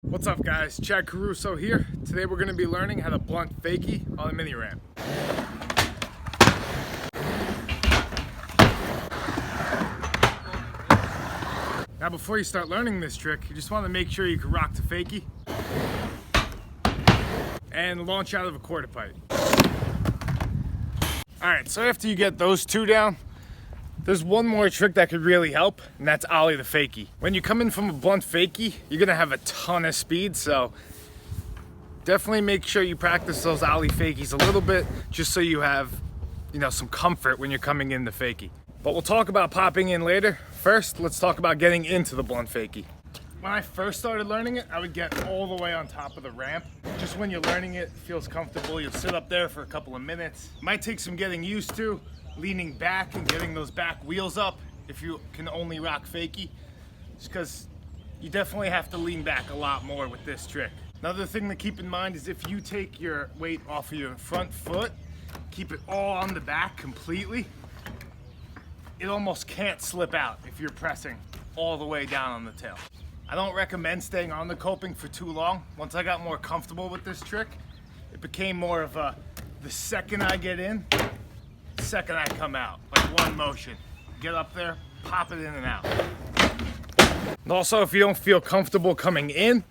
What's up guys, Chad Caruso here. Today we're going to be learning how to blunt fakie on a mini ramp. Now before you start learning this trick, you just want to make sure you can rock to fakie and launch out of a quarter pipe. Alright, so after you get those two down, there's one more trick that could really help, and that's ollie the fakie. When you come in from a blunt fakie, you're gonna have a ton of speed, so definitely make sure you practice those ollie fakies a little bit, just so you have, some comfort when you're coming in the fakie. But we'll talk about popping in later. First, let's talk about getting into the blunt fakie. When I first started learning it, I would get all the way on top of the ramp. Just when you're learning it, it feels comfortable. You'll sit up there for a couple of minutes. Might take some getting used to, leaning back and getting those back wheels up if you can only rock fakie. Just because you definitely have to lean back a lot more with this trick. Another thing to keep in mind is if you take your weight off of your front foot, keep it all on the back completely, it almost can't slip out if you're pressing all the way down on the tail. I don't recommend staying on the coping for too long. Once I got more comfortable with this trick, it became more of the second I get in, the second I come out, like one motion. Get up there, pop it in and out. And also, if you don't feel comfortable coming in,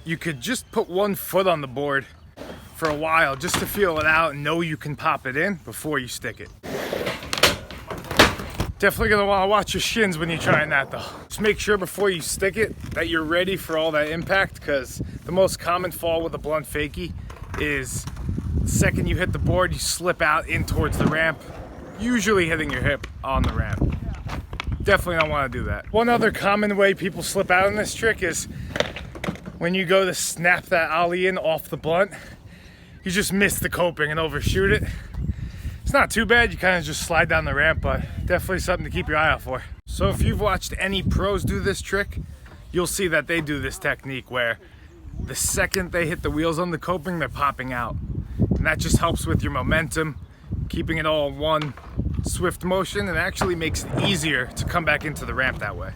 you could just put one foot on the board for a while just to feel it out and know you can pop it in before you stick it. Definitely gonna wanna watch your shins when you're trying that though. Just make sure before you stick it that you're ready for all that impact, because the most common fall with a blunt fakie is the second you hit the board, you slip out in towards the ramp, usually hitting your hip on the ramp. Definitely don't wanna do that. One other common way people slip out in this trick is when you go to snap that ollie in off the blunt, you just miss the coping and overshoot it. It's not too bad, you kind of just slide down the ramp, but definitely something to keep your eye out for. So if you've watched any pros do this trick, you'll see that they do this technique where the second they hit the wheels on the coping, they're popping out. And that just helps with your momentum, keeping it all in one swift motion, and actually makes it easier to come back into the ramp that way.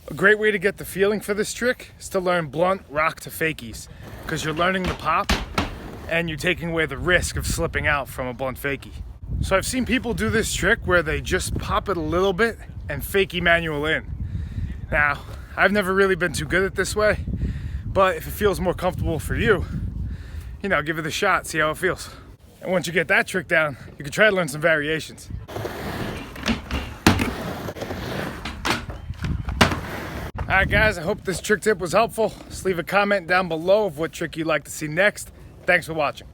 A great way to get the feeling for this trick is to learn blunt rock to fakies, because you're learning the pop and you're taking away the risk of slipping out from a blunt fakie. So I've seen people do this trick where they just pop it a little bit and fakie manual in. Now, I've never really been too good at this way, but if it feels more comfortable for you, give it a shot, see how it feels. And once you get that trick down, you can try to learn some variations. Alright guys, I hope this trick tip was helpful. Just leave a comment down below of what trick you'd like to see next. Thanks for watching.